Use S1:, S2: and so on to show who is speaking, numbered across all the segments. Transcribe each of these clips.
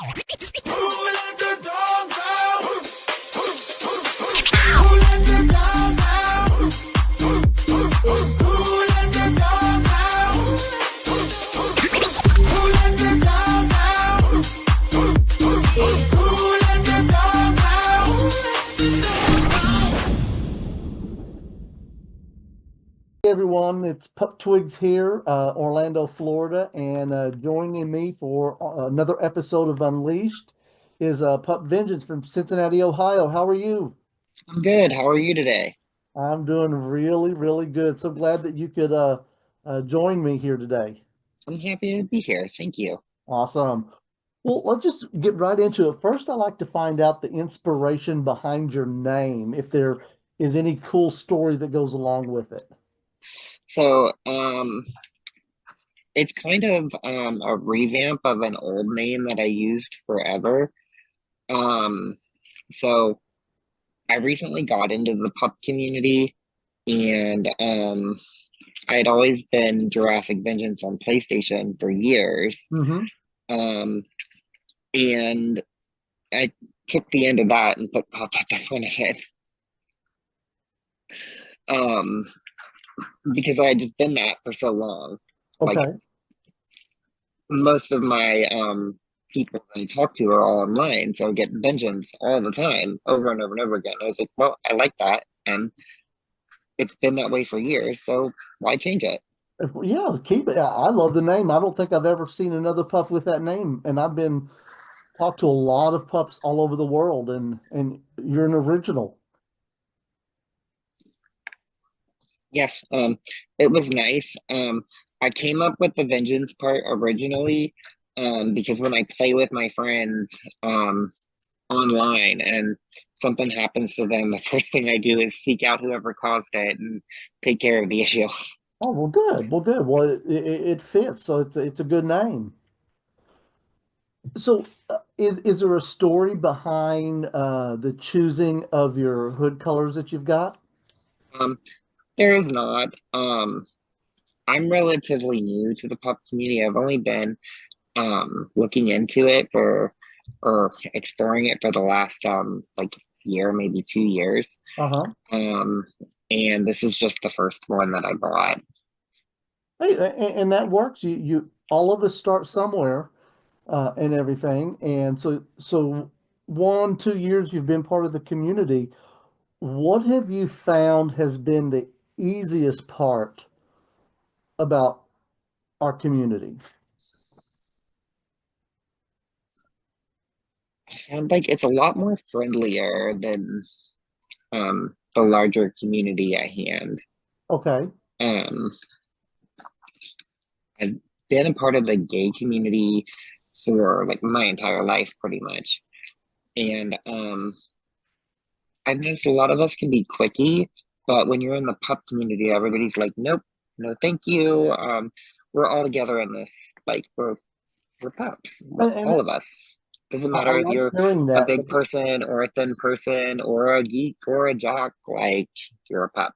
S1: let the dogs out? Who let the dogs out? Who let the dogs out? Who let the dogs out? Who let the dogs out?
S2: Hey everyone, it's Pup Twigs here, Orlando, Florida, and joining me for another episode of Unleashed is Pup Vengeance from Cincinnati, Ohio. How are you?
S3: I'm good. How are you today?
S2: I'm doing really, really good. So glad that you could join me here today.
S3: I'm happy to be here. Thank you.
S2: Awesome. Well, let's just get right into it. First, I like to find out the inspiration behind your name, if there is any cool story that goes along with it.
S3: So, it's kind of a revamp of an old name that I used forever. Um, so I recently got into the pup community, and I'd always been Jurassic Vengeance on PlayStation for years.
S2: Mm-hmm.
S3: Um, and I took the end of that and put pup at the front of it. Um, because I had just been that for so long. Like
S2: Okay.
S3: most of my people that I talk to are all online, so I get vengeance all the time, over and over and over again. I was like, well, I like that, and it's been that way for years, so why change it?
S2: Yeah, keep it. I love the name. I don't think I've ever seen another pup with that name, and I've been talked to a lot of pups all over the world, and you're an original.
S3: Yeah, it was nice. I came up with the vengeance part originally, because when I play with my friends, online and something happens to them, the first thing I do is seek out whoever caused it and take care of the issue.
S2: Oh, well, good. Well, good. Well, it fits, so it's a good name. So, is there a story behind the choosing of your hood colors that you've got?
S3: Um, there is not. I'm relatively new to the pup community. I've only been looking into it for or exploring it for the last like year, maybe 2 years.
S2: Uh-huh.
S3: Um, and this is just the first one that I bought.
S2: Hey, and that works. You all of us start somewhere, and everything. And so 1, 2 years you've been part of the community. What have you found has been the easiest part about our community?
S3: I found like it's a lot more friendlier than the larger community at hand.
S2: Okay.
S3: Um, I've been a part of the gay community for like my entire life, pretty much. And I've noticed a lot of us can be clicky, but when you're in the pup community, everybody's like, nope, no, thank you. We're all together in this. Like we're pups,
S2: And
S3: all of us. Doesn't
S2: I
S3: matter if
S2: like
S3: you're
S2: hearing
S3: a
S2: that.
S3: big person or a thin person or a geek or a jock. Like you're a pup.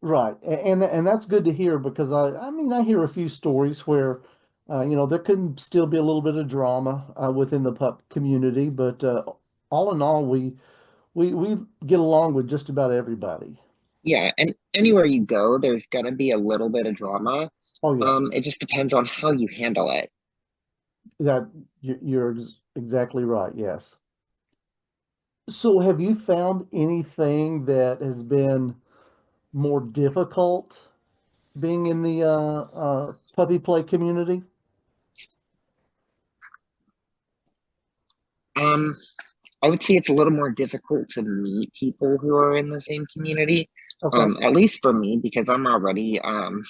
S2: Right. And that's good to hear because I mean I hear a few stories where there can still be a little bit of drama within the pup community, but all in all we get along with just about everybody.
S3: Yeah, and anywhere you go, there's gonna be a little bit of drama.
S2: Oh yeah.
S3: It just depends on how you handle it.
S2: That you're exactly right. Yes. So have you found anything that has been more difficult being in the puppy play community?
S3: Um, I would say it's a little more difficult to meet people who are in the same community.
S2: Okay.
S3: At least for me, because I'm already kind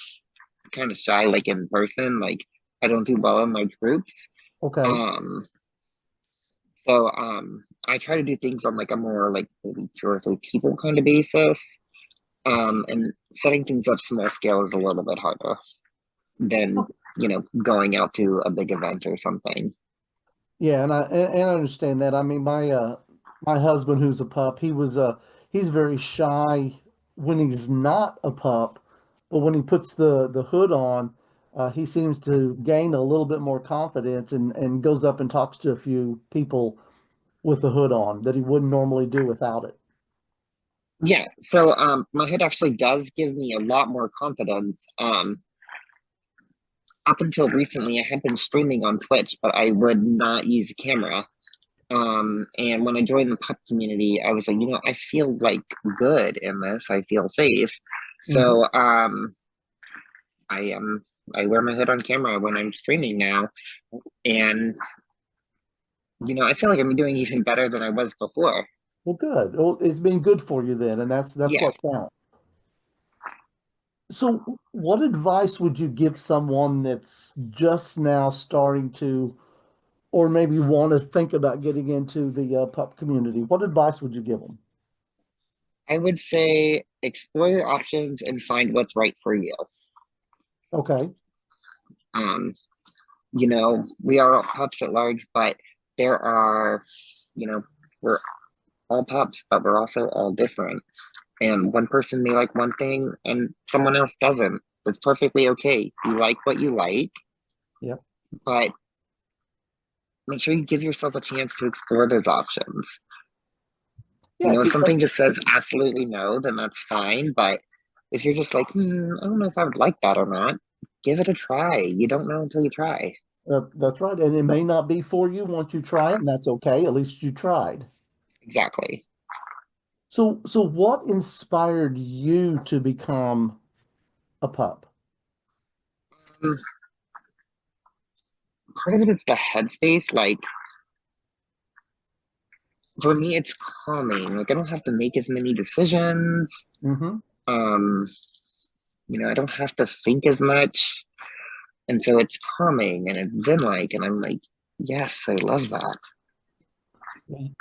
S3: of shy, like in person. Like I don't do well in large groups.
S2: Okay.
S3: Um, so I try to do things on like a more like maybe 2 or 3 people kind of basis. And setting things up small scale is a little bit harder than going out to a big event or something.
S2: Yeah, and I understand that. I mean, my husband, who's a pup, he's very shy when he's not a pup, but when he puts the hood on, He seems to gain a little bit more confidence and goes up and talks to a few people with the hood on that he wouldn't normally do without it.
S3: Yeah, so my hood actually does give me a lot more confidence. Up until recently, I had been streaming on Twitch, but I would not use a camera. And when I joined the pup community, I was like, I feel like good in this. I feel safe.
S2: Mhm.
S3: So I I wear my hood on camera when I'm streaming now, and I feel like I'm doing even better than I was before.
S2: Well, good. Well, it's been good for you then, and that's
S3: Yeah,
S2: what counts. So, what advice would you give someone that's just now starting to, or maybe want to think about getting into the pup community? What advice would you give them?
S3: I would say explore your options and find what's right for you.
S2: Okay.
S3: Um, we are all pups at large, but there are, we're all pups, but we're also all different. And one person may like one thing and someone else doesn't. It's perfectly okay. You like what you like,
S2: Yep.
S3: but make sure you give yourself a chance to explore those options.
S2: Yeah.
S3: If something just says absolutely no, then that's fine. But if you're just like, I don't know if I would like that or not, give it a try. You don't know until you try.
S2: That's right. And it may not be for you once you try it, and that's okay. At least you tried.
S3: Exactly.
S2: So what inspired you to become a pup?
S3: Um, Part of it is the headspace. Like, for me, it's calming. Like, I don't have to make as many decisions.
S2: Hmm.
S3: Um, I don't have to think as much. And so it's calming and it's zen-like, and I'm like, yes, I love that.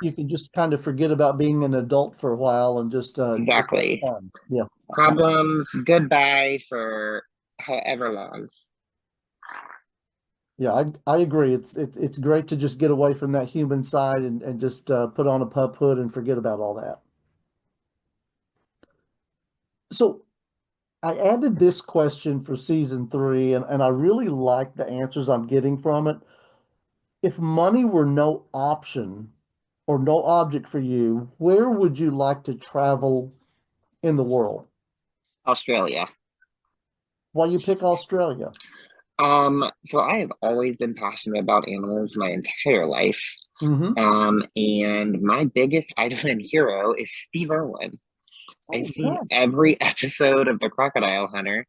S2: You can just kind of forget about being an adult for a while and just have
S3: Exactly.
S2: fun. Yeah.
S3: Problems, goodbye for however long.
S2: Yeah, I agree. It's great to just get away from that human side and just put on a pup hood and forget about all that. So I added this question for season three, and I really like the answers I'm getting from it. If money were no option or no object for you, where would you like to travel in the world?
S3: Australia.
S2: Why you pick Australia?
S3: So I have always been passionate about animals my entire life.
S2: Mm-hmm.
S3: And my biggest idol and hero is Steve Irwin. I've
S2: Oh,
S3: seen
S2: yeah.
S3: every episode of The Crocodile Hunter,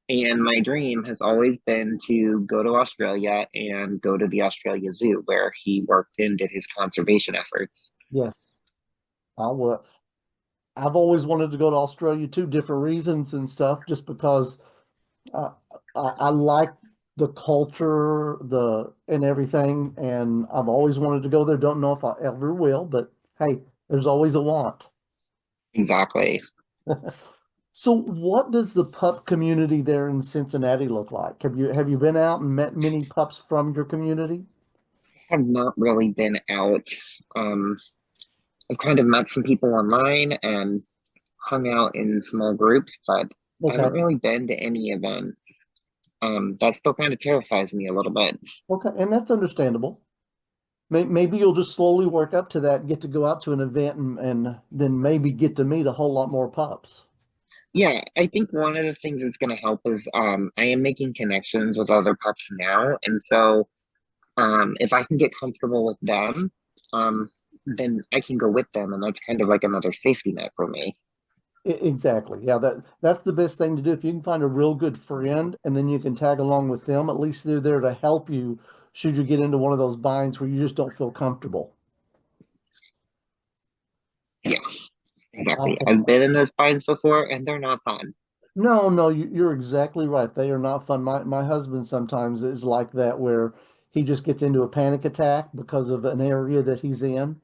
S3: and my dream has always been to go to Australia and go to the Australia Zoo where he worked and did his conservation efforts.
S2: Yes. Well, I've always wanted to go to Australia too, different reasons and stuff, just because uh, I like the culture, the and everything, and I've always wanted to go there. Don't know if I ever will, but hey, there's always a want.
S3: Exactly.
S2: So, what does the pup community there in Cincinnati look like? Have you been out and met many pups from your community?
S3: Have not really been out. Um, I've kind of met some people online and hung out in small groups, but I
S2: Okay,
S3: haven't really been to any events. That still kind of terrifies me a little bit.
S2: okay, and that's understandable. Maybe you'll just slowly work up to that, get to go out to an event, and then maybe get to meet a whole lot more pups.
S3: Yeah, I think one of the things that's going to help is I am making connections with other pups now, and so if I can get comfortable with them, um, then I can go with them, and that's kind of like another safety net for me.
S2: Exactly. Yeah, that's the best thing to do. If you can find a real good friend and then you can tag along with them, at least they're there to help you should you get into one of those binds where you just don't feel comfortable.
S3: Yeah, exactly.
S2: Awesome.
S3: I've been in those binds before, and they're not fun.
S2: No, no, you're exactly right. They are not fun. My husband sometimes is like that where he just gets into a panic attack because of an area that he's in,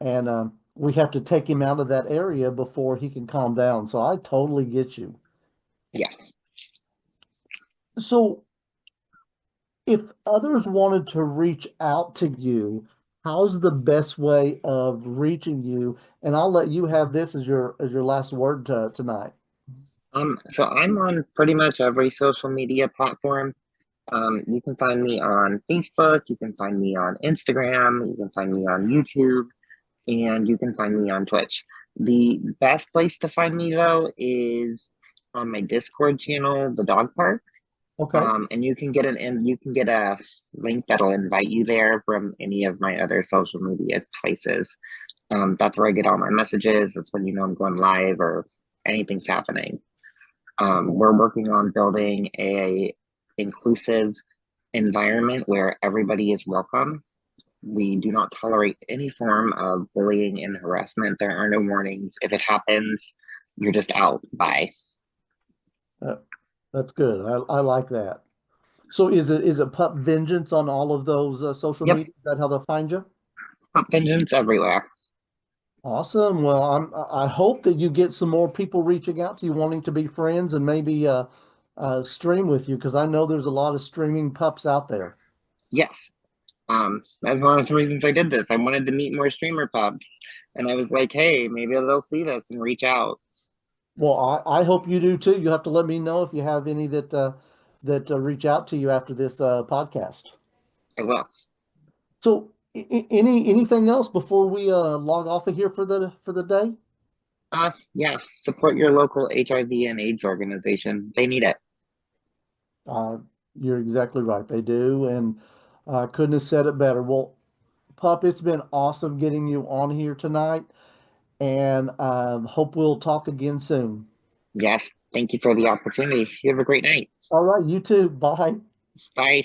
S2: and we have to take him out of that area before he can calm down. So I totally get you.
S3: Yeah.
S2: So if others wanted to reach out to you, how's the best way of reaching you? And I'll let you have this as your last word tonight.
S3: So I'm on pretty much every social media platform. You can find me on Facebook, you can find me on Instagram, you can find me on YouTube, and you can find me on Twitch. The best place to find me though is on my Discord channel, the Dog Park.
S2: Okay.
S3: And you can get a link that'll invite you there from any of my other social media places. That's where I get all my messages. That's when you know I'm going live or anything's happening. We're working on building a inclusive environment where everybody is welcome. We do not tolerate any form of bullying and harassment. There are no warnings. If it happens, you're just out. Bye.
S2: Uh, that's good. I like that. So is it Pup Vengeance on all of those social
S3: Yep,
S2: media? Is that how they'll find you?
S3: Pup Vengeance everywhere.
S2: Awesome. Well, I hope that you get some more people reaching out to you wanting to be friends and maybe stream with you because I know there's a lot of streaming pups out there.
S3: Yes. That's one of the reasons I did this. I wanted to meet more streamer pups, and I was like, hey, maybe they'll see this and reach out.
S2: Well, I hope you do too. You have to let me know if you have any that reach out to you after this podcast.
S3: I will.
S2: So, anything else before we log off of here for the day?
S3: Yeah, support your local HIV and AIDS organization. They need it.
S2: Uh, you're exactly right. They do, and I couldn't have said it better. Well, Pup, it's been awesome getting you on here tonight, and hope we'll talk again soon.
S3: Yes, thank you for the opportunity. You have a great night.
S2: All right, you too. Bye.
S3: Bye.